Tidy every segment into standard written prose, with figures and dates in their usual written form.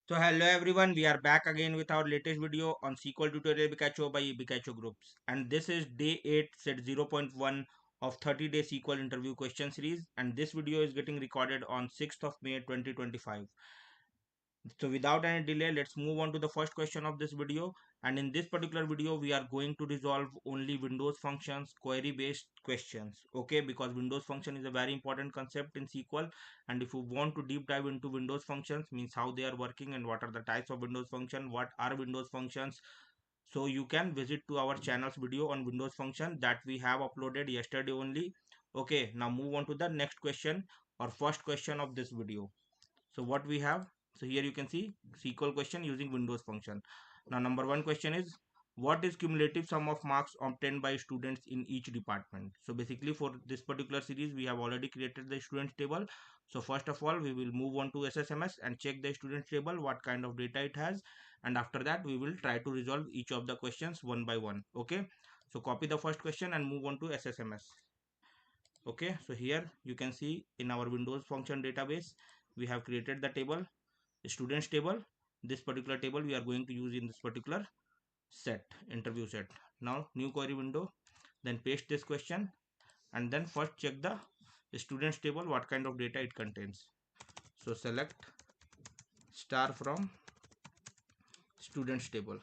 So hello everyone, we are back again with our latest video on SQL tutorial Bikacho by Bikacho Groups, and this is day 8 set 0.1 of 30-day SQL interview question series, and this video is getting recorded on 6th of May 2025. So without any delay, let's move on to the first question of this video. And in this particular video, we are going to resolve only Windows functions, query based questions. Okay, because Windows function is a very important concept in SQL. And if you want to deep dive into Windows functions, means how they are working and what are the types of Windows function, what are Windows functions. So you can visit to our channel's video on Windows function that we have uploaded yesterday only. Okay, now move on to the next question or first question of this video. So what we have, so here you can see SQL question using Windows function. Now number one question is, what is cumulative sum of marks obtained by students in each department? So basically for this particular series we have already created the students table. So first of all we will move on to SSMS and check the students table, what kind of data it has, and after that we will try to resolve each of the questions one by one. Okay, so copy the first question and move on to SSMS. Okay, so here you can see in our Windows function database we have created the table, students table. This particular table we are going to use in this particular set, interview set. Now new query window, then paste this question, and then first check the students table, what kind of data it contains. So select star from students table.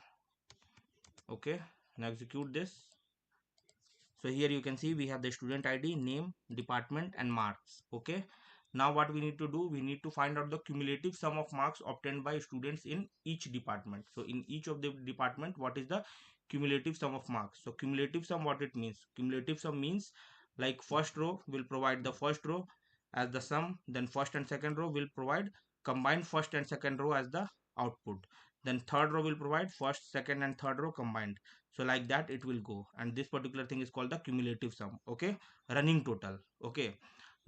Okay, now execute this. So here you can see we have the student ID, name, department and marks. Okay, now what we need to do, we need to find out the cumulative sum of marks obtained by students in each department. So in each of the department, what is the cumulative sum of marks? So cumulative sum, what it means? Cumulative sum means like first row will provide the first row as the sum, then first and second row will provide combined first and second row as the output, then third row will provide first, second and third row combined. So like that it will go, and this particular thing is called the cumulative sum. Okay, running total. Okay,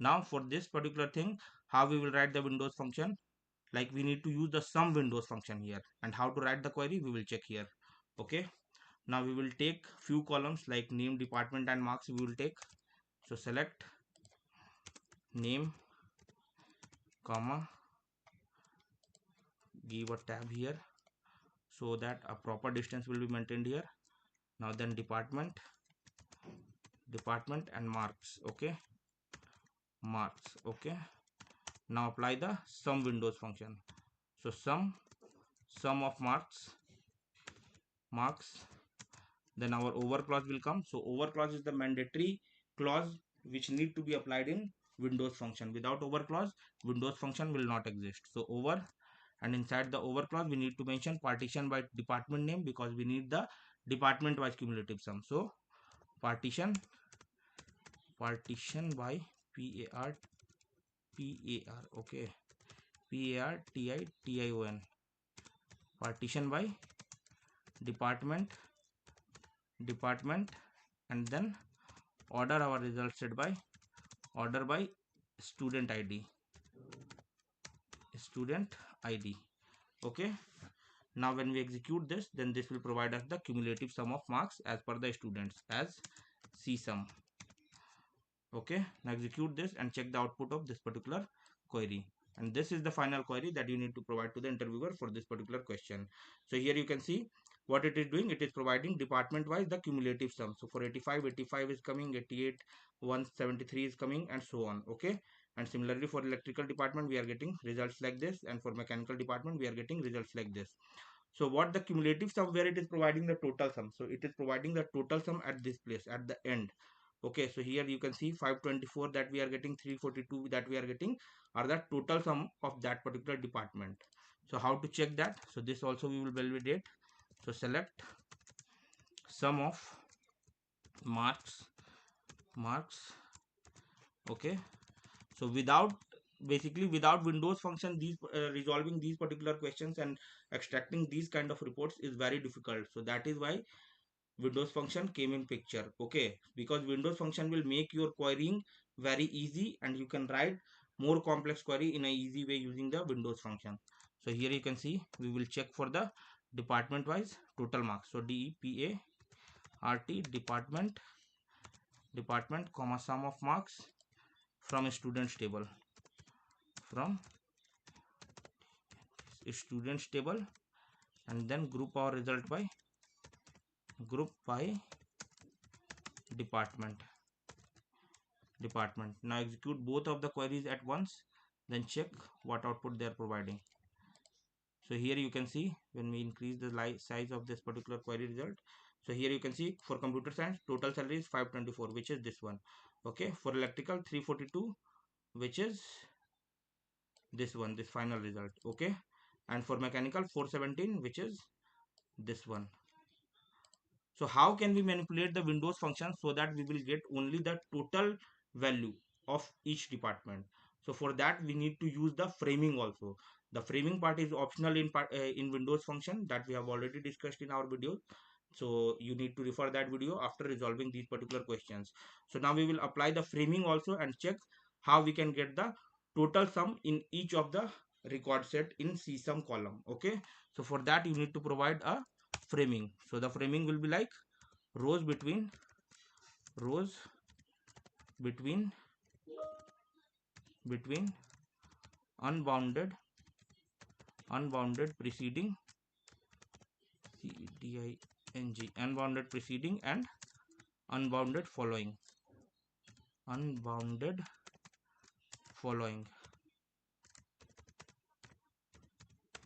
now for this particular thing, how we will write the Windows function, like we need to use the sum Windows function here, and how to write the query we will check here. Okay, now we will take few columns like name, department and marks we will take. So select name, comma, give a tab here so that a proper distance will be maintained here. Now then department and marks. Okay, marks. Okay, now apply the sum Windows function. So sum of marks, then our over clause will come. So over clause is the mandatory clause which need to be applied in Windows function. Without over clause, Windows function will not exist. So over, and inside the over clause we need to mention partition by department name because we need the department wise cumulative sum. So partition by par, okay, partion, partition by department, and then order our result set by order by student id. Okay, now when we execute this, then this will provide us the cumulative sum of marks as per the students as C sum. Okay, now execute this and check the output of this particular query, and this is the final query that you need to provide to the interviewer for this particular question. So here you can see what it is doing. It is providing department wise the cumulative sum. So for 85 is coming, 88 173 is coming, and so on. Okay, and similarly for electrical department we are getting results like this, and for mechanical department we are getting results like this. So what the cumulative sum, where it is providing the total sum, so it is providing the total sum at this place at the end. Okay, so here you can see 524 that we are getting, 342 that we are getting are the total sum of that particular department. So how to check that? So this also we will validate. So select sum of marks. Okay, so without Windows function, these resolving these particular questions and extracting these kind of reports is very difficult. So that is why Windows function came in picture. Okay, because Windows function will make your querying very easy, and you can write more complex query in a easy way using the Windows function. So here you can see we will check for the department wise total marks. So department comma sum of marks from students table, from students table, and then group our result by department. Now execute both of the queries at once, then check what output they are providing. So here you can see when we increase the size of this particular query result. So here you can see for computer science total salary is 524, which is this one. Okay, for electrical 342, which is this one, this final result. Okay, and for mechanical 417, which is this one. So how can we manipulate the Windows function so that we will get only the total value of each department? So for that we need to use the framing also. The framing part is optional in Windows function that we have already discussed in our video. So you need to refer that video after resolving these particular questions. So now we will apply the framing also and check how we can get the total sum in each of the record set in CSUM column. Okay, so for that you need to provide a framing. So the framing will be like rows between unbounded preceding unbounded preceding and unbounded following.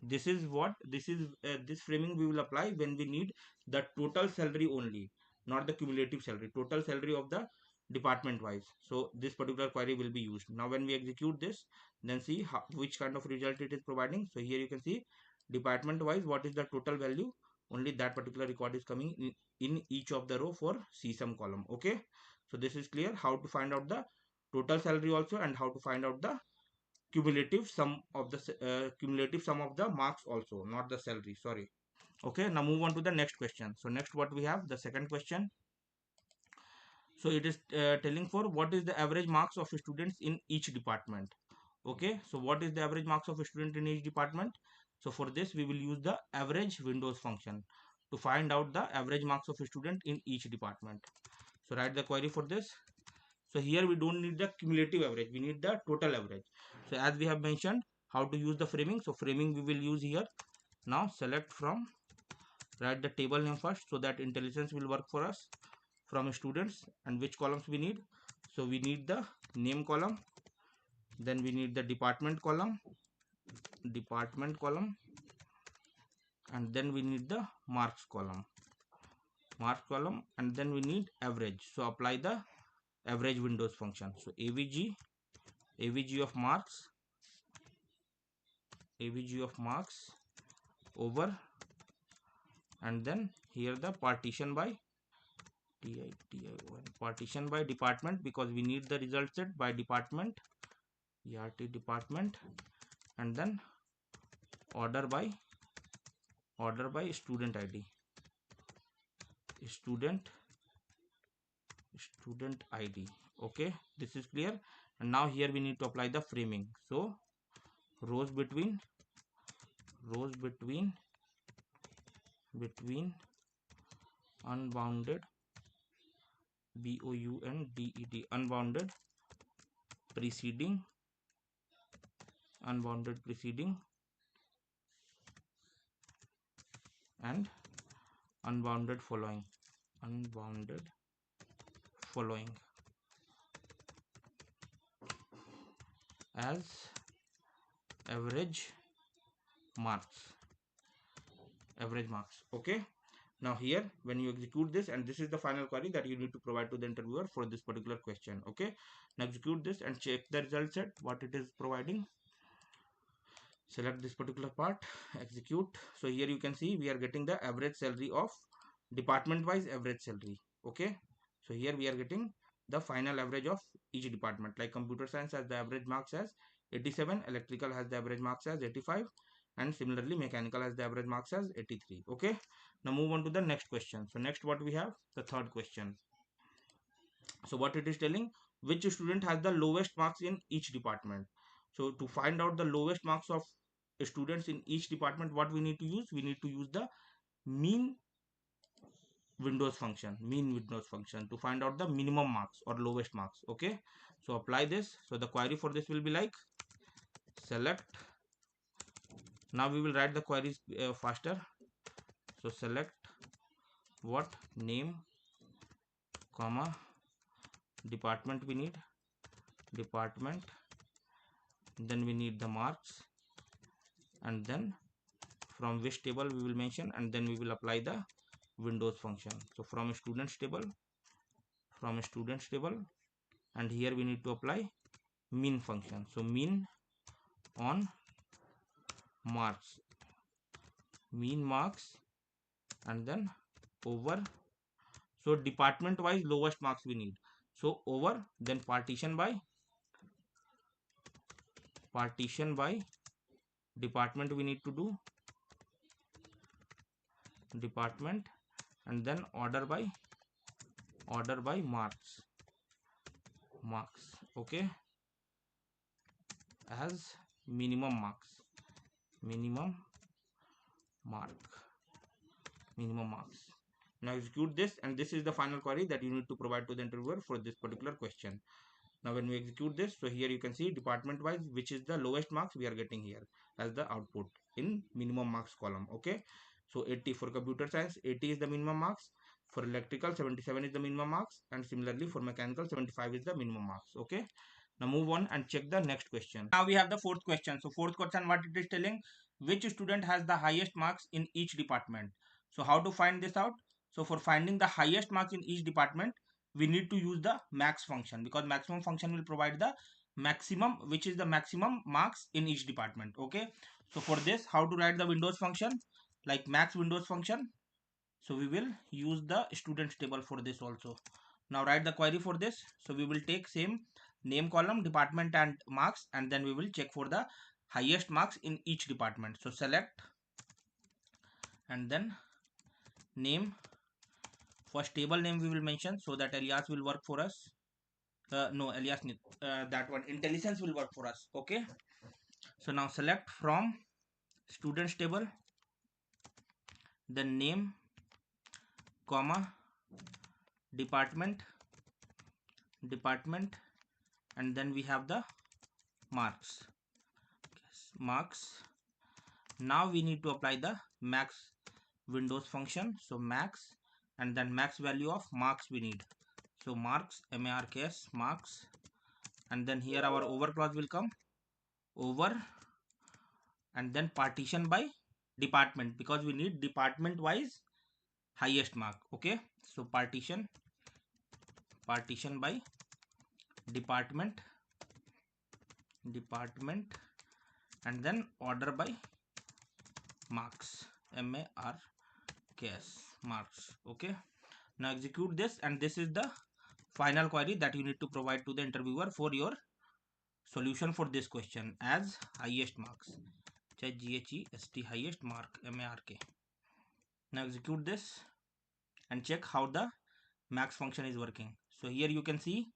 This is what this framing we will apply when we need the total salary only, not the cumulative salary, total salary of the department wise. So this particular query will be used. Now when we execute this, then see which kind of result it is providing. So here you can see department wise what is the total value, only that particular record is coming in each of the row for CSUM column. Okay, so this is clear how to find out the total salary also and how to find out the cumulative sum of the marks also, not the salary, sorry. Okay, now move on to the next question. So next what we have, the second question. So it is telling for what is the average marks of students in each department. Okay, so what is the average marks of a student in each department? So for this we will use the average Windows function to find out the average marks of a student in each department. So write the query for this. So here we don't need the cumulative average, we need the total average. So as we have mentioned how to use the framing, so framing we will use here. Now select from, write the table name first so that intelligence will work for us, from students, and which columns we need. So we need the name column, then we need the department column, and then we need the marks column, and then we need average. So apply the average Windows function. So avg of marks over, and then here the partition by department, because we need the result set by department, department, and then order by student ID, student ID. Okay, this is clear. And now here we need to apply the framing. So rows between unbounded, bounded, unbounded preceding and unbounded following, as average marks. Okay, now here when you execute this, and this is the final query that you need to provide to the interviewer for this particular question. Okay, now execute this and check the result set what it is providing. Select this particular part, execute. So here you can see we are getting the average salary of department wise average salary. Okay, so here we are getting the final average of each department, like computer science has the average marks as 87, electrical has the average marks as 85, and similarly mechanical has the average marks as 83. Okay, now move on to the next question. So next what we have, the third question. So what it is telling, which student has the lowest marks in each department. So to find out the lowest marks of students in each department, what we need to use, we need to use the mean Windows function to find out the minimum marks or lowest marks. Okay, so apply this. So the query for this will be like select Now we will write the queries faster. So select what name, comma, department we need, department, then we need the marks, and then from which table we will mention, and then we will apply the windows function. So from students table, and here we need to apply min function. So min on marks, mean marks, and then over. So department wise lowest marks we need. So over, then partition by department we need to do, department, and then order by marks, okay, as minimum marks, minimum marks. Now execute this, and this is the final query that you need to provide to the interviewer for this particular question. Now when we execute this, so here you can see department wise which is the lowest marks we are getting here as the output in minimum marks column. Okay, so 80 for computer science, 80 is the minimum marks. For electrical, 77 is the minimum marks, and similarly for mechanical, 75 is the minimum marks. Okay, now move on and check the next question. Now we have the fourth question. So fourth question, what it is telling, which student has the highest marks in each department. So how to find this out? So for finding the highest marks in each department, we need to use the max function, because maximum function will provide the maximum, which is the maximum marks in each department. Okay, so for this, how to write the windows function, like max windows function. So we will use the students table for this also. Now write the query for this. So we will take same name column, department, and marks, and then we will check for the highest marks in each department. So select, and then name. First table name we will mention, so that alias will work for us. No, alias, that one intelligence will work for us. Okay, so now select from students table, then name, comma, department, and then we have the marks. Now we need to apply the max windows function. So max, and then max value of marks we need. So marks, marks, marks, and then here our over clause will come, over, and then partition by department, because we need department wise highest mark. Okay, so partition by department, and then order by marks, marks. Okay, now execute this, and this is the final query that you need to provide to the interviewer for your solution for this question as highest marks, GHEST, highest mark, MARK. Now execute this and check how the max function is working. So here you can see,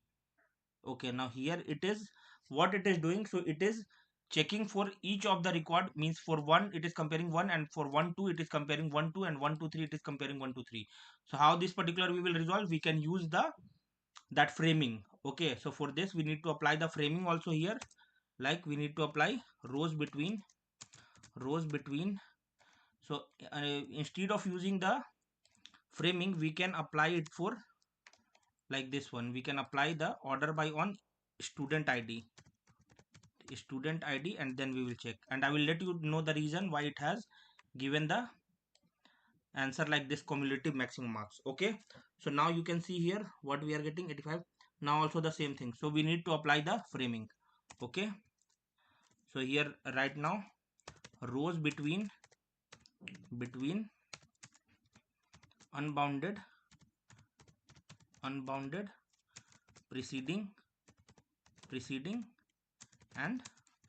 okay, now here it is, what it is doing. So it is checking for each of the record, means for 1 it is comparing 1, and for 1 2 it is comparing 1 2, and 1 2 3 it is comparing 1 2 3. So how this particular we will resolve, we can use that framing. Okay, so for this we need to apply the framing also here, like we need to apply rows between. So instead of using the framing, we can apply it for like this one. We can apply the order by on student id, and then we will check, and I will let you know the reason why it has given the answer like this, cumulative maximum marks. Okay, so now you can see here what we are getting, 85. Now also the same thing, so we need to apply the framing. Okay, so here right now, rows between unbounded, preceding, and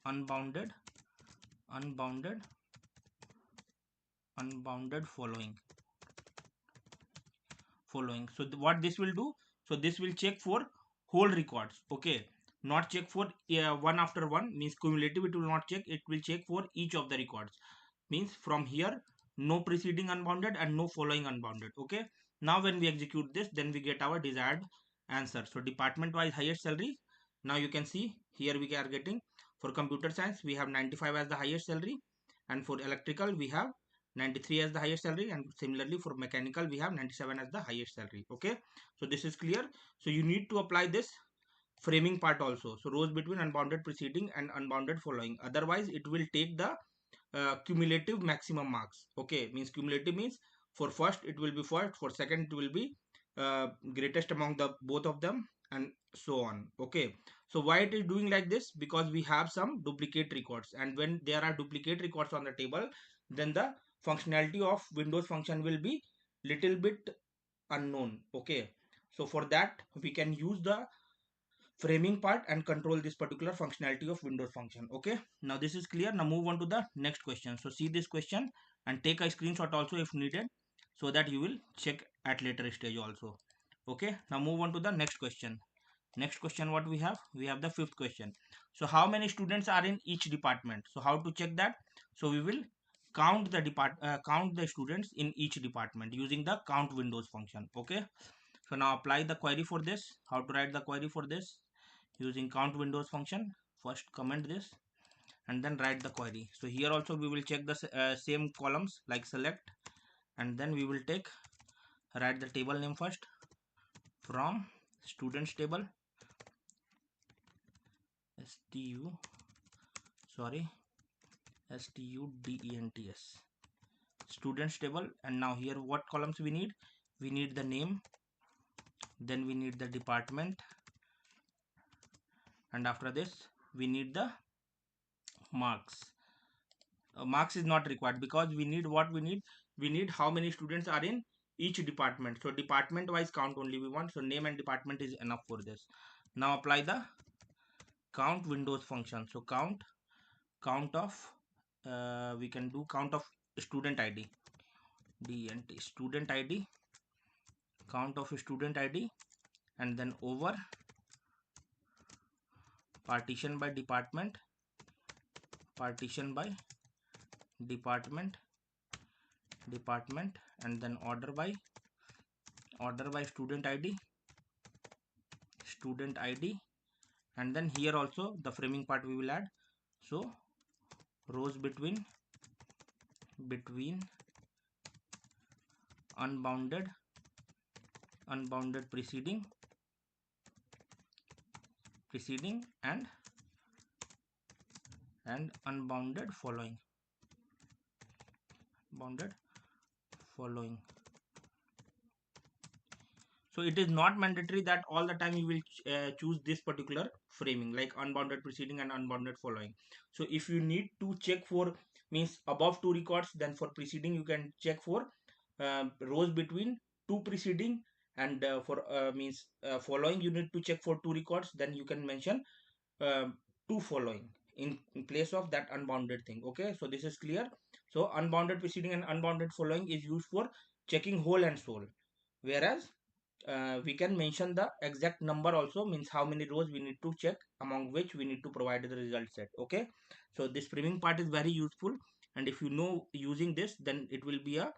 unbounded following. So what this will do, so this will check for whole records. Okay, not check for one after one, means cumulative it will not check, it will check for each of the records, means from here no preceding unbounded and no following unbounded. Okay, now when we execute this, then we get our desired answer. So department wise highest salary, now you can see here we are getting, for computer science we have 95 as the highest salary, and for electrical we have 93 as the highest salary, and similarly for mechanical we have 97 as the highest salary. Okay, so this is clear. So you need to apply this framing part also, so rows between unbounded preceding and unbounded following, otherwise it will take the cumulative maximum marks. Okay, means cumulative means for first it will be first, for second it will be greatest among the both of them, and so on. Okay, so why it is doing like this? Because we have some duplicate records, and when there are duplicate records on the table, then the functionality of Windows function will be little bit unknown. Okay, so for that we can use the framing part and control this particular functionality of Windows function. Okay, now this is clear. Now move on to the next question. So see this question and take a screenshot also if needed, so that you will check at later stage also. Okay, now move on to the next question. Next question, what we have? We have the fifth question. So how many students are in each department? So how to check that? So we will count the students in each department using the count Windows function. Okay, so now apply the query for this. How to write the query for this? Using count Windows function. First comment this and then write the query. So here also we will check the same columns like select, and then we will take write the table name first from students table stu sorry students students table. And now here what columns we need? We need the name, then we need the department, and after this we need the marks. Marks is not required because we need what we need how many students are in each department. So department wise count only we want, so name and department is enough for this. Now apply the count Windows function. So count of we can do count of student id, dnt student id, count of student id, and then over partition by department, partition by department, department, and then order by student id, student id, and then here also the framing part we will add. So rows between unbounded preceding and unbounded following. So it is not mandatory that all the time you will choose this particular framing like unbounded preceding and unbounded following. So if you need to check for means above two records, then for preceding you can check for rows between two preceding, and for means following you need to check for two records, then you can mention two following in place of that unbounded thing. Okay, so this is clear. So unbounded preceding and unbounded following is used for checking whole and sole, whereas we can mention the exact number also, means how many rows we need to check, among which we need to provide the result set. Okay, so this framing part is very useful, and if you know using this, then it will be a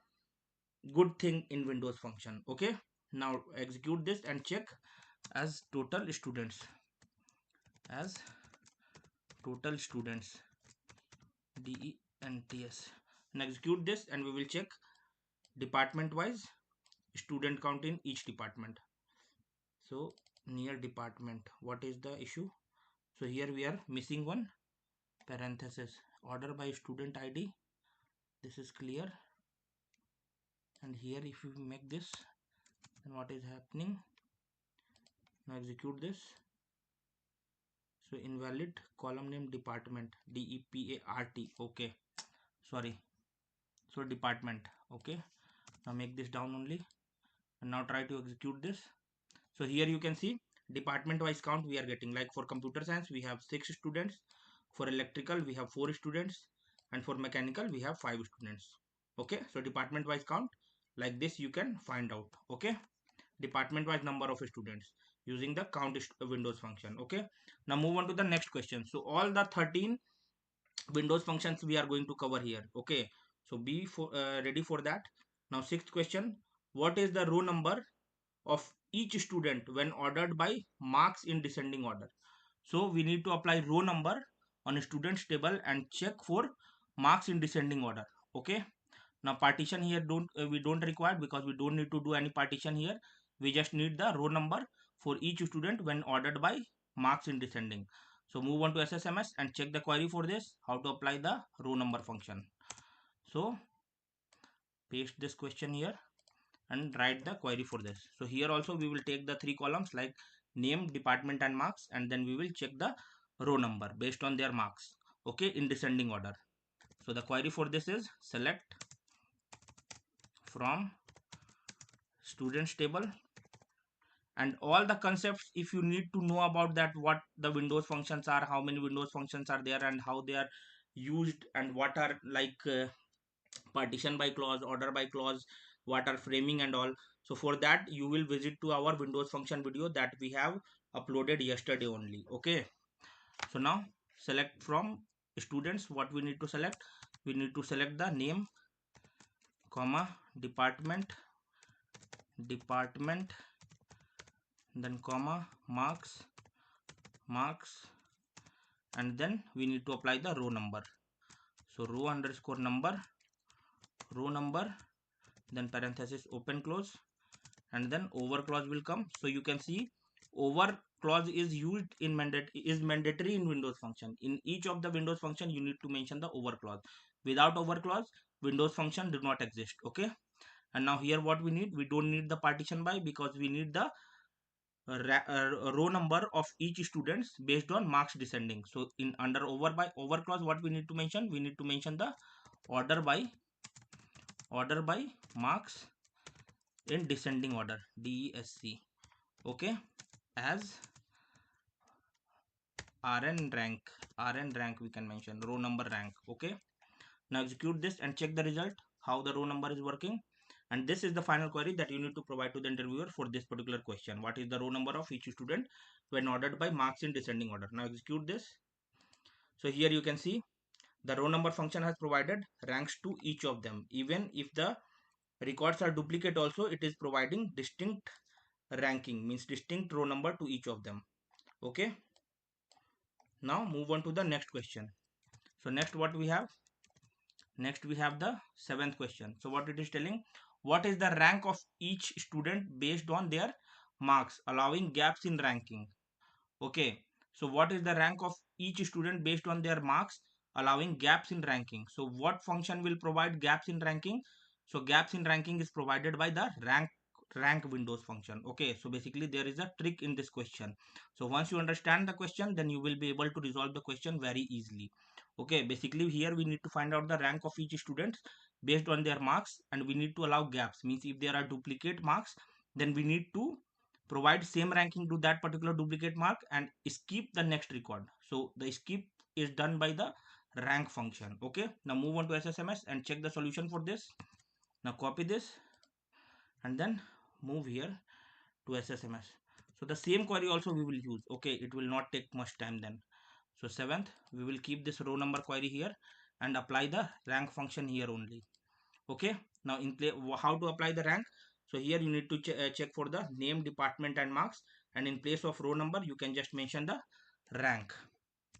good thing in Windows function. Okay, now execute this and check as total students, as total students, dents, and execute this, and we will check department wise student count in each department. So near department, what is the issue? So here we are missing one parenthesis, order by student id, this is clear. And here if you make this, then what is happening? Now execute this. So invalid column name department, depart. Okay, sorry, so department. Okay, now make this down only, and now try to execute this. So here you can see department wise count we are getting, like for computer science we have 6 students, for electrical we have 4 students, and for mechanical we have 5 students. Okay, so department wise count like this you can find out. Okay, department wise number of students using the count Windows function. Okay, now move on to the next question. So all the 13 Windows functions we are going to cover here. Okay, so be ready for that. Now sixth question, what is the row number of each student when ordered by marks in descending order? So we need to apply row number on a students table and check for marks in descending order. Okay, now partition here we don't require, because we don't need to do any partition here. We just need the row number for each student when ordered by marks in descending. So move on to SSMS and check the query for this, how to apply the row number function. So paste this question here and write the query for this. So here also we will take the three columns like name, department and marks, and then we will check the row number based on their marks, okay, in descending order. So the query for this is select from students table, and all the concepts, if you need to know about that, what the windows functions are, how many windows functions are there, and how they are used, and what are like partition by clause, order by clause, what are framing and all. So for that you will visit to our windows function video that we have uploaded yesterday only. Okay, so now select from students. What we need to select, we need to select the name, comma, department, then comma, marks, and then we need to apply the row number. So row underscore number, row number, then parenthesis open close, and then over clause will come. So you can see over clause is used in mandatory in windows function. In each of the windows function you need to mention the over clause. Without over clause windows function do not exist. Okay, and now here what we need, we don't need the partition by, because we need the row number of each students based on marks descending. So in under over clause, what we need to mention, we need to mention the order by marks in descending order, DESC. Okay, as rn rank we can mention row number rank. Okay, now execute this and check the result, how the row number is working. And this is the final query that you need to provide to the interviewer for this particular question. What is the row number of each student when ordered by marks in descending order? Now execute this. So here you can see the row number function has provided ranks to each of them. Even if the records are duplicate also, it is providing distinct ranking, means distinct row number to each of them. Okay, now move on to the next question. So next what we have, next we have the seventh question. So what it is telling, what is the rank of each student based on their marks, allowing gaps in ranking. Okay, so what is the rank of each student based on their marks, allowing gaps in ranking. So what function will provide gaps in ranking? So gaps in ranking is provided by the rank windows function. Okay, so basically there is a trick in this question. So once you understand the question, then you will be able to resolve the question very easily. Okay, basically here we need to find out the rank of each student based on their marks, and we need to allow gaps, means if there are duplicate marks, then we need to provide same ranking to that particular duplicate mark and skip the next record. So the skip is done by the rank function. Okay, now move on to SSMS and check the solution for this. Now copy this and then move here to SSMS. So the same query also we will use. Okay, it will not take much time then. So seventh, we will keep this row number query here and apply the rank function here only. Okay, now in play, how to apply the rank. So here you need to check for the name, department and marks, and in place of row number you can just mention the rank,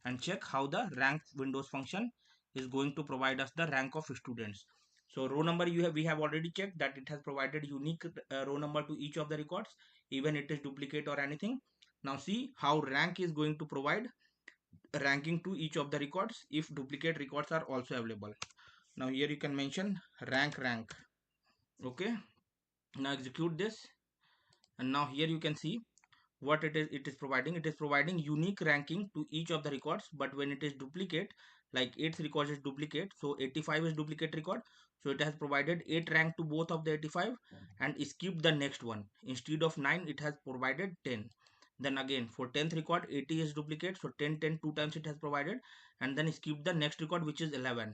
and check how the rank windows function is going to provide us the rank of students. So row number we have already checked that it has provided unique row number to each of the records, even it is duplicate or anything. Now see how rank is going to provide ranking to each of the records if duplicate records are also available. Now here you can mention rank. Okay, now execute this, and now here you can see what it is providing. It is providing unique ranking to each of the records, but when it is duplicate, like 8th record is duplicate, so 85 is duplicate record, so it has provided 8 rank to both of the 85 and skip the next one. Instead of 9 it has provided 10. Then again for 10th record 80 is duplicate, so 10 two times it has provided, and then skip the next record which is 11.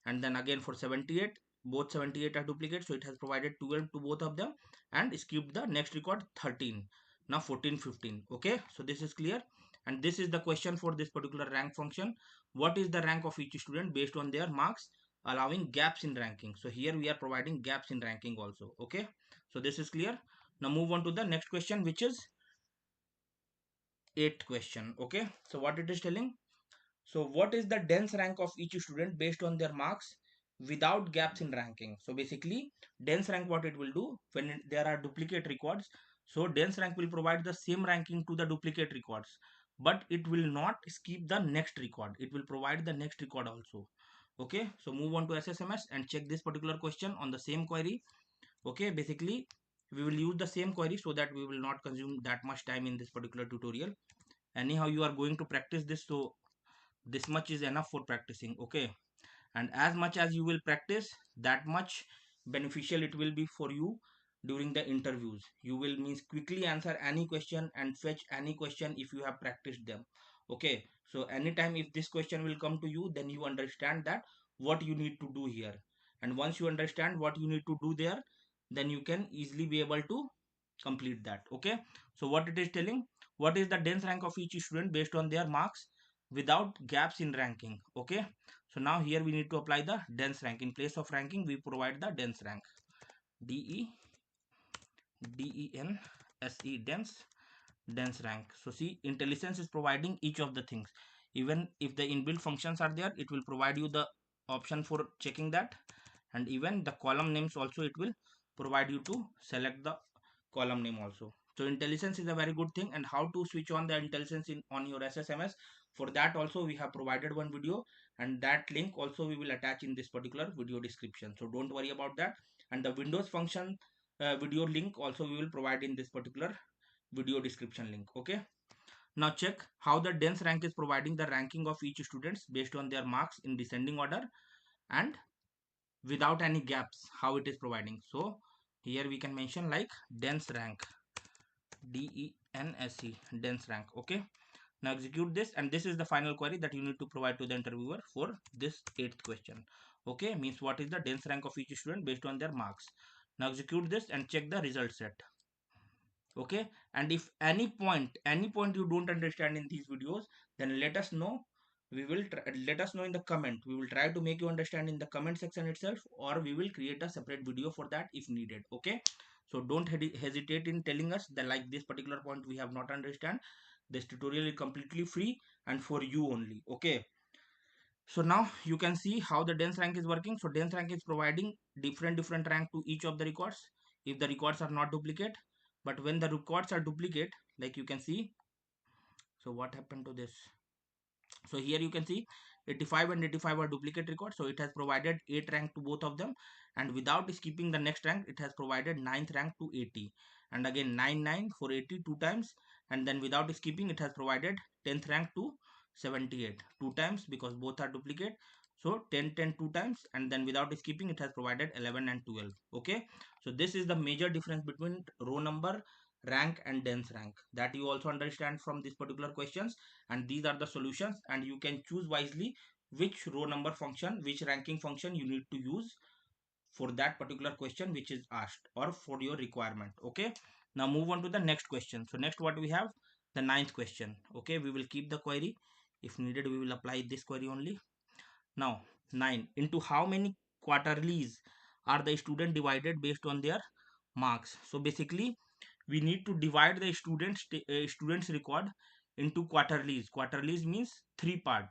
And then again for 78, both 78 are duplicate, so it has provided 12 to both of them and skip the next record 13. Now 14, 15. Okay, so this is clear, and this is the question for this particular rank function. What is the rank of each student based on their marks, allowing gaps in ranking. So here we are providing gaps in ranking also. Okay, so this is clear. Now move on to the next question, which is eighth question. Okay, so what it is telling, So what is the dense rank of each student based on their marks without gaps in ranking? So basically dense rank, what it will do when there are duplicate records, so dense rank will provide the same ranking to the duplicate records, but it will not skip the next record, it will provide the next record also. Okay, so move on to SSMS and check this particular question on the same query. Okay, basically we will use the same query so that we will not consume that much time in this particular tutorial. Anyhow you are going to practice this, so this much is enough for practicing. Okay, and as much as you will practice, that much beneficial it will be for you during the interviews. You will means quickly answer any question and fetch any question if you have practiced them. Okay, so anytime if this question will come to you, then you understand that what you need to do here, and once you understand what you need to do there, then you can easily be able to complete that. Okay, so what it is telling, what is the dense rank of each student based on their marks without gaps in ranking. Okay, so now here we need to apply the dense rank. In place of ranking, we provide the dense rank. D-E-N-S-E, dense rank. So see, IntelliSense is providing each of the things. Even if the inbuilt functions are there, it will provide you the option for checking that. And even the column names also, it will provide you to select the column name also. So IntelliSense is a very good thing. And how to switch on the IntelliSense on your SSMS, for that also we have provided one video, and that link also we will attach in this particular video description, so don't worry about that. And the Windows function video link also we will provide in this particular video description link. Okay, now check how the dense rank is providing the ranking of each students based on their marks in descending order and without any gaps, how it is providing. So here we can mention like dense rank, D-E-N-S-E, dense rank. Okay, now execute this, and this is the final query that you need to provide to the interviewer for this 8th question. Okay, means what is the dense rank of each student based on their marks. Now execute this and check the result set. Okay, and if any point you don't understand in these videos, then let us know. We will let us know in the comment. We will try to make you understand in the comment section itself, or we will create a separate video for that if needed. Okay, so don't hesitate in telling us that like this particular point we have not understand. This tutorial is completely free and for you only. Okay, so now you can see how the dense rank is working. So dense rank is providing different rank to each of the records if the records are not duplicate. But when the records are duplicate, like you can see, so what happened to this? So here you can see 85 and 85 are duplicate records, so it has provided 8 rank to both of them, and without skipping the next rank it has provided 9th rank to 80, and again 9 for 80 two times, and then without skipping it has provided 10th rank to 78 two times because both are duplicate. So 10 two times, and then without skipping it has provided 11 and 12. Okay, so this is the major difference between row number, rank and dense rank, that you also understand from this particular questions. And these are the solutions, and you can choose wisely which row number function, which ranking function you need to use for that particular question which is asked or for your requirement. Okay, now move on to the next question. So next what we have, the 9th question. Okay, we will keep the query, if needed we will apply this query only. Now 9, into how many quarterlies are the student divided based on their marks. So basically we need to divide the students record into quarterlies. Quarterlies means 3 part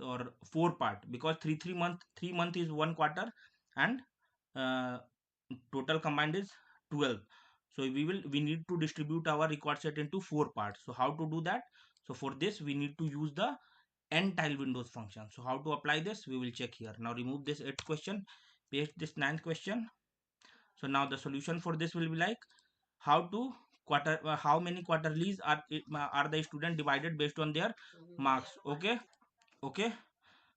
or 4 part, because 3 month is 1 quarter, and uh, total combined is 12. So we need to distribute our record set into 4 parts. So how to do that? So for this we need to use the n-tile windows function. So how to apply this we will check here. Now remove this 8th question, paste this 9th question. So now the solution for this will be like how to how many quarterlies are the student divided based on their marks. Okay, okay,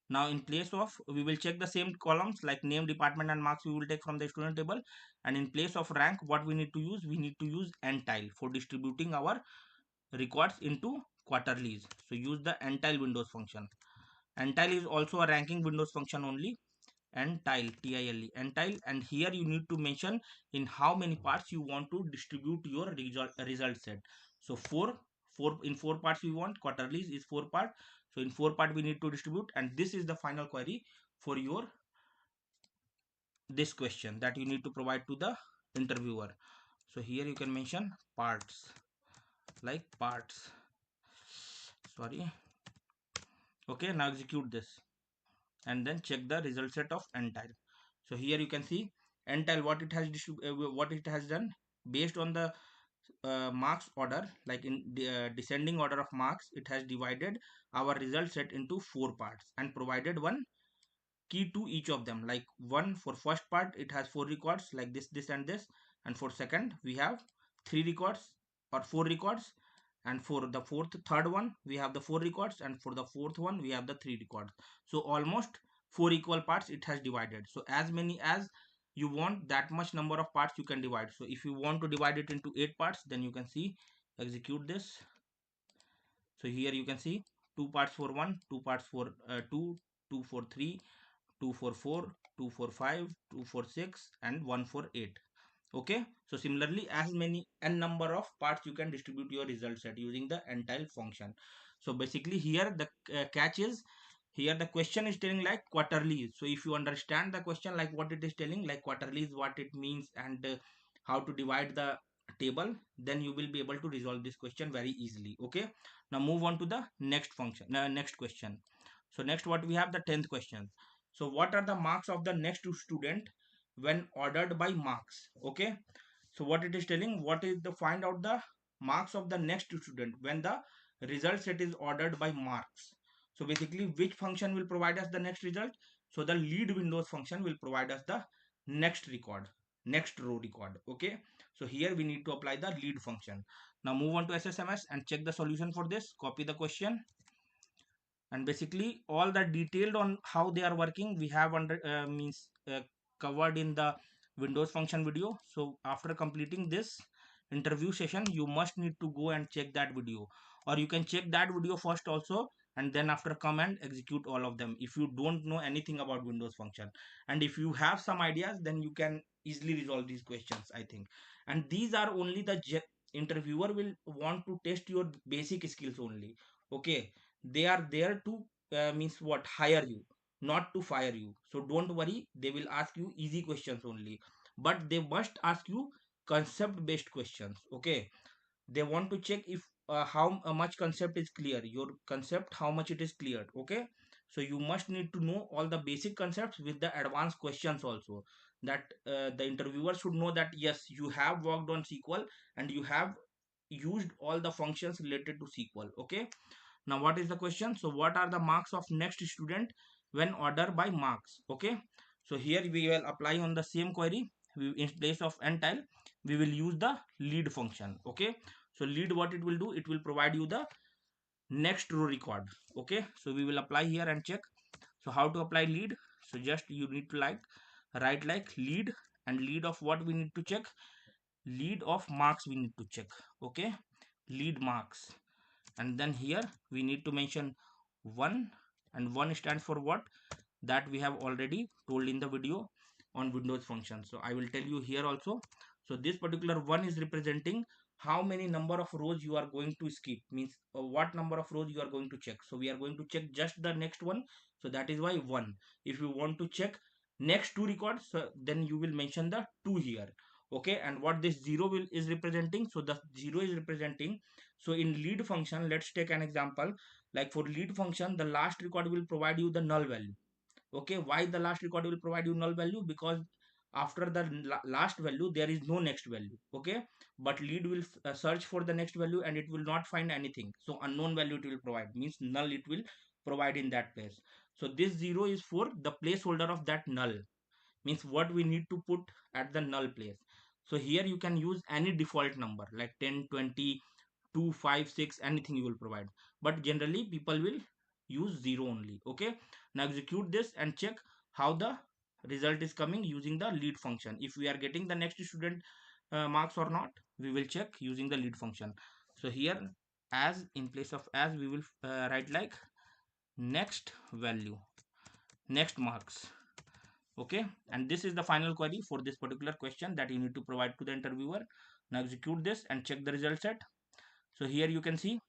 now in place of, we will check the same columns like name, department and marks we will take from the student table, and in place of rank what we need to use, we need to use n-tile for distributing our records into quarterlies. So use the n-tile windows function. N-tile is also a ranking windows function only. N-tile, T-I-L-E, N-tile, and here you need to mention in how many parts you want to distribute your result set. So in 4 parts we want, quarterlies is 4 part, so in 4 part we need to distribute, and this is the final query for your this question that you need to provide to the interviewer. So here you can mention parts, like parts, sorry. Okay, now execute this and then check the result set of entire. So here you can see entire what it has what it has done based on the marks order, like in the descending order of marks. It has divided our result set into 4 parts and provided one key to each of them. Like one for first part, it has 4 records like this and this, and for second we have 3 records or 4 records, and for the third one we have the 4 records, and for the fourth one we have the 3 records. So almost 4 equal parts it has divided. So as many as you want, that much number of parts you can divide. So if you want to divide it into 8 parts, then you can see, execute this. So here you can see 2 parts for 1, 2 parts for 2, 2 for 3, 2 for 4, 2 for 5, 2 for 6, and 1 for 8. Okay, so similarly as many n number of parts you can distribute your result set using the entile function. So basically here the catch is, here the question is telling like quarterly. So if you understand the question, like what it is telling, like quarterly is what it means, and how to divide the table, then you will be able to resolve this question very easily. Okay, now move on to the next function, next question. So next what we have, the 10th question. So what are the marks of the next student when ordered by marks? Okay, so what it is telling, what is the, find out the marks of the next student when the result set is ordered by marks. So basically which function will provide us the next result? So the lead windows function will provide us the next record, next row record. Okay, so here we need to apply the lead function. Now move on to SSMS and check the solution for this. Copy the question, and basically all the detailed on how they are working we have under covered in the Windows function video. So after completing this interview session, you must need to go and check that video, or you can check that video first also, and then after come and execute all of them if you don't know anything about Windows function. And if you have some ideas, then you can easily resolve these questions, I think. And these are only the interviewer will want to test your basic skills only. Okay, they are there to means what, hire you, not to fire you. So don't worry, they will ask you easy questions only, but they must ask you concept based questions. Okay, they want to check if how much concept is clear, your concept how much it is cleared. Okay, so you must need to know all the basic concepts with the advanced questions also, that the interviewer should know that yes, you have worked on SQL and you have used all the functions related to SQL. Okay, now what is the question? So what are the marks of next student when ordered by marks? Okay, so here we will apply on the same query. In place of entile we will use the lead function. Okay, so lead, what it will do, it will provide you the next row record. Okay, so we will apply here and check. So how to apply lead? So just you need to like write like lead, and lead of what we need to check, lead of marks we need to check. Okay, lead marks, and then here we need to mention 1, and 1 stands for what, that we have already told in the video on Windows function. So I will tell you here also. So this particular 1 is representing how many number of rows you are going to skip, means what number of rows you are going to check. So we are going to check just the next one, so that is why 1. If you want to check next 2 records, so then you will mention the 2 here. Okay, and what this 0 will is representing, so the 0 is representing, so in lead function, let's take an example. Like for lead function, the last record will provide you the null value. Okay, why the last record will provide you null value? Because after the last value there is no next value. Okay, but lead will search for the next value and it will not find anything, so unknown value it will provide, means null it will provide in that place. So this 0 is for the placeholder of that null, means what we need to put at the null place. So here you can use any default number like 10, 20, 2, 5, 6, anything you will provide, but generally people will use 0 only. Okay, now execute this and check how the result is coming using the lead function. If we are getting the next student marks or not, we will check using the lead function. So here, as in place of as, we will write like next value, next marks. Okay, and this is the final query for this particular question that you need to provide to the interviewer. Now execute this and check the result set. So here you can see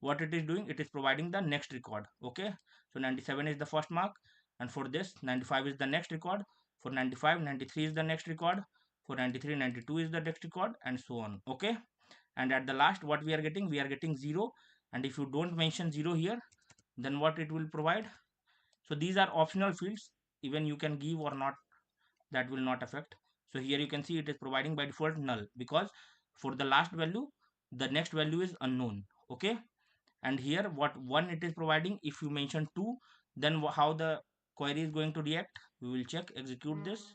what it is doing, it is providing the next record. Okay, so 97 is the first mark, and for this 95 is the next record, for 95 93 is the next record, for 93 92 is the next record, and so on. Okay, and at the last what we are getting, we are getting 0, and if you don't mention 0 here, then what it will provide. So these are optional fields, even you can give or not, that will not affect. So here you can see it is providing by default null, because for the last value the next value is unknown. Okay, and here what one it is providing. If you mention 2, then how the query is going to react, we will check. Execute this.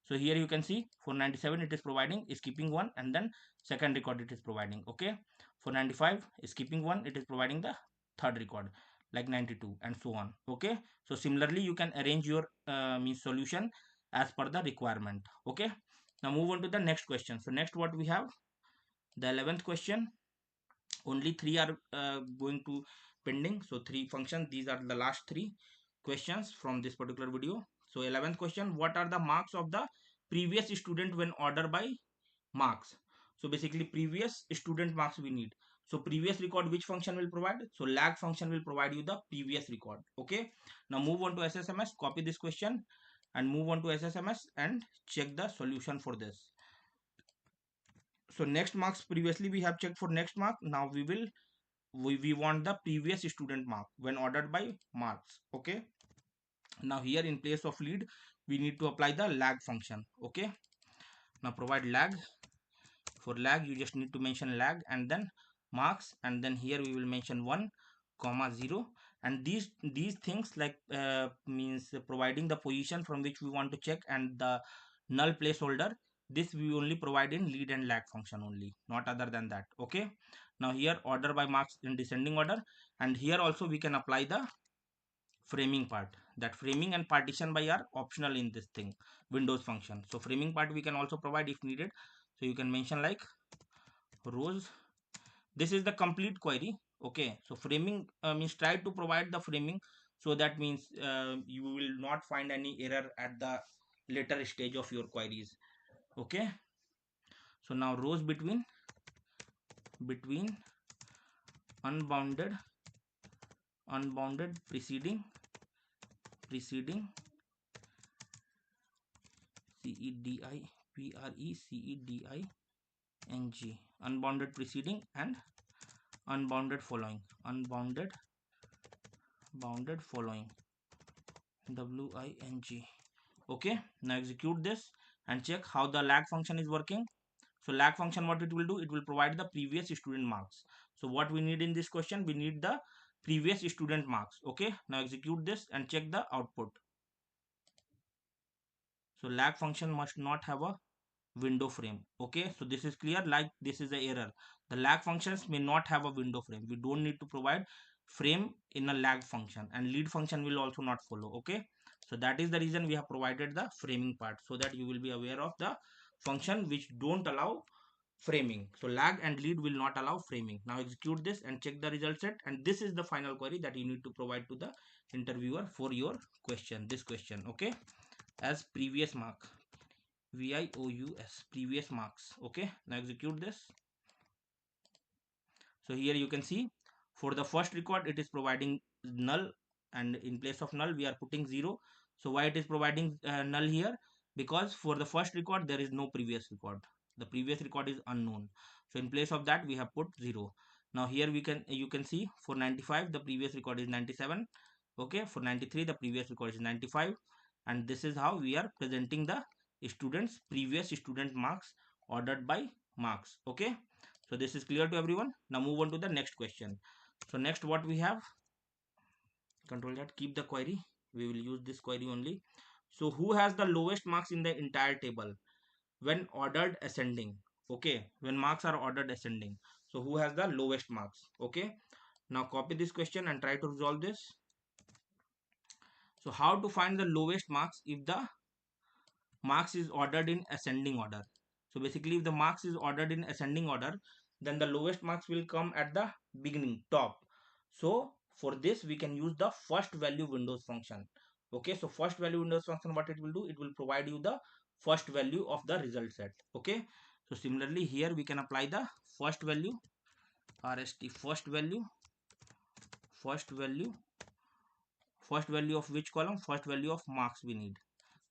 So here you can see for 97 it is providing is keeping 1, and then second record it is providing. Okay, for 95 is keeping 1, it is providing the third record, like 92, and so on. Okay, so similarly you can arrange your means solution as per the requirement. Okay, now move on to the next question. So next what we have, the 11th question. Only 3 are going to pending, so 3 functions. These are the last 3 questions from this particular video. So 11th question, what are the marks of the previous student when ordered by marks? So basically previous student marks we need. So previous record, which function will provide? So lag function will provide you the previous record. Okay, now move on to SSMS, copy this question and move on to SSMS and check the solution for this. So next marks, previously we have checked for next mark. Now we want the previous student mark when ordered by marks. Okay, now here in place of lead we need to apply the lag function. Okay, now provide lag. For lag you just need to mention lag and then marks, and then here we will mention 1 comma 0, and these things like means providing the position from which we want to check and the null placeholder. This we only provide in lead and lag function only, not other than that. Okay, now here order by marks in descending order, and here also we can apply the framing part. That framing and partition by are optional in this thing, Windows function. So framing part we can also provide if needed. So you can mention like rows. This is the complete query. Okay, so framing means try to provide the framing, so that means you will not find any error at the later stage of your queries. Okay, so now rows between unbounded preceding cedi preceding unbounded preceding and unbounded following, bounded following wing. Okay, now execute this and check how the lag function is working. So lag function, what it will do, it will provide the previous student marks. So what we need in this question, we need the previous student marks. Okay, now execute this and check the output. So lag function must not have a window frame. Okay, so this is clear, like this is the error. The lag functions may not have a window frame. We don't need to provide frame in a lag function, and lead function will also not follow. Okay, so that is the reason we have provided the framing part, so that you will be aware of the function which don't allow framing. So lag and lead will not allow framing. Now execute this and check the result set, and this is the final query that you need to provide to the interviewer for your question, this question. Okay, as previous mark, VIOUS, previous marks. Okay, now execute this. So here you can see for the first record it is providing null, and in place of null we are putting 0. So why it is providing null here? Because for the first record there is no previous record, the previous record is unknown. So in place of that we have put 0. Now here you can see for 95 the previous record is 97. Okay, for 93 the previous record is 95, and this is how we are presenting the students previous student marks ordered by marks. Okay, so this is clear to everyone. Now move on to the next question. So next what we have, control that, keep the query, we will use this query only. So who has the lowest marks in the entire table when ordered ascending? Okay, when marks are ordered ascending, so who has the lowest marks? Okay, now copy this question and try to resolve this. So how to find the lowest marks if the marks is ordered in ascending order? So basically if the marks is ordered in ascending order, then the lowest marks will come at the beginning, top. So for this we can use the first value windows function. Okay, so first value windows function, what it will do, it will provide you the first value of the result set. Okay, so similarly here we can apply the first value, rst first value of which column? First value of marks we need.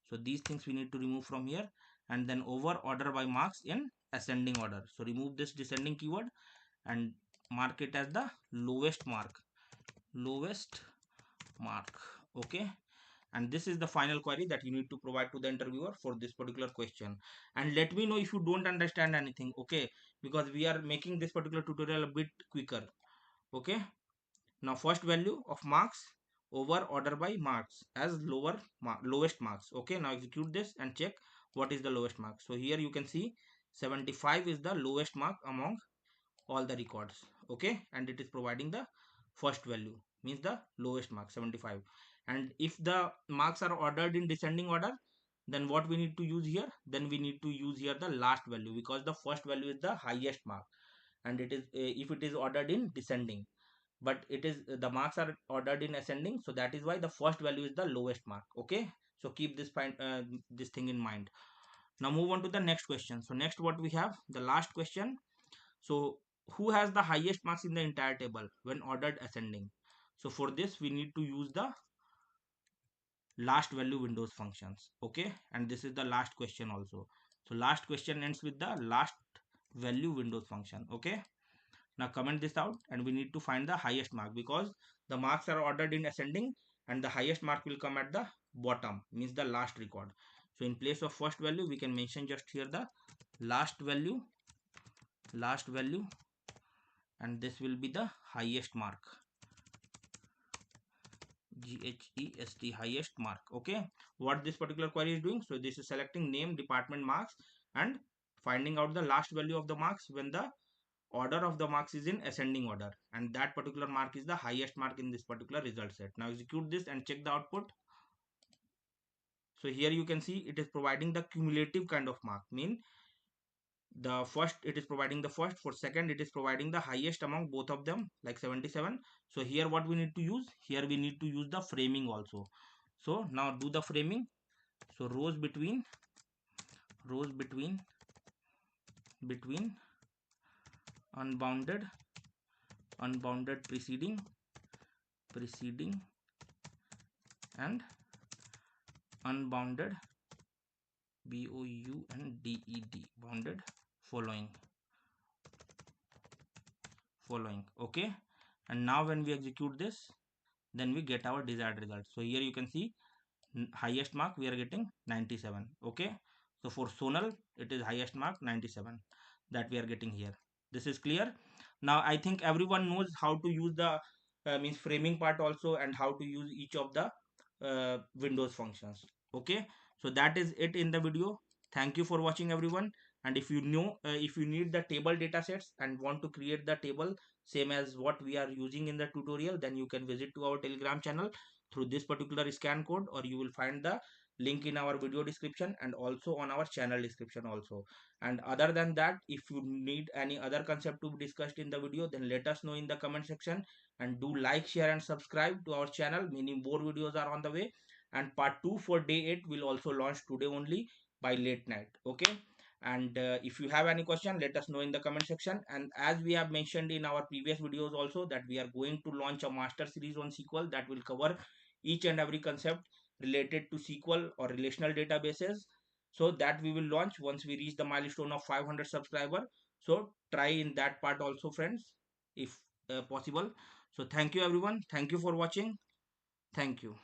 So these things we need to remove from here, and then over order by marks in ascending order. So remove this descending keyword and mark it as the lowest mark, lowest mark. Okay, and this is the final query that you need to provide to the interviewer for this particular question. And let me know if you don't understand anything, okay, because we are making this particular tutorial a bit quicker. Okay, now first value of marks over order by marks as lowest marks. Okay, now execute this and check what is the lowest mark. So here you can see 75 is the lowest mark among all the records. Okay, and it is providing the first value, means the lowest mark 75. And if the marks are ordered in descending order, then what we need to use here, then we need to use here the last value, because the first value is the highest mark, and it is if it is ordered in descending, but it is the marks are ordered in ascending, so that is why the first value is the lowest mark. Okay, so keep this this thing in mind. Now move on to the next question. So next what we have, the last question. So who has the highest marks in the entire table when ordered ascending? So for this we need to use the last value windows functions. Okay, and this is the last question also. So last question ends with the last value windows function. Okay, now comment this out, and we need to find the highest mark, because the marks are ordered in ascending and the highest mark will come at the bottom, means the last record. So in place of first value we can mention just here the last value, and this will be the highest mark, GHEST, highest mark. Okay, what this particular query is doing, so this is selecting name, department, marks, and finding out the last value of the marks when the order of the marks is in ascending order, and that particular mark is the highest mark in this particular result set. Now execute this and check the output. So here you can see it is providing the cumulative kind of mark, mean the first it is providing the first, for second it is providing the highest among both of them, like 77. So here what we need to use, here we need to use the framing also. So now do the framing. So rows between unbounded preceding and unbounded bounded bounded following. Okay, and now when we execute this, then we get our desired result. So here you can see highest mark we are getting 97. Okay, so for Sonal it is highest mark 97 that we are getting here. This is clear. Now I think everyone knows how to use the means framing part also, and how to use each of the windows functions. Okay, so that is it in the video. Thank you for watching everyone. And if you know if you need the table data sets and want to create the table same as what we are using in the tutorial, then you can visit to our Telegram channel through this particular scan code, or you will find the link in our video description and also on our channel description also. And other than that, if you need any other concept to be discussed in the video, then let us know in the comment section, and do like, share and subscribe to our channel. Many more videos are on the way, and part 2 for day 8 will also launch today only by late night. Okay, and if you have any question, let us know in the comment section. And as we have mentioned in our previous videos also, that we are going to launch a master series on SQL that will cover each and every concept related to SQL or relational databases. So that we will launch once we reach the milestone of 500 subscriber. So try in that part also, friends, if possible. So thank you everyone, thank you for watching, thank you.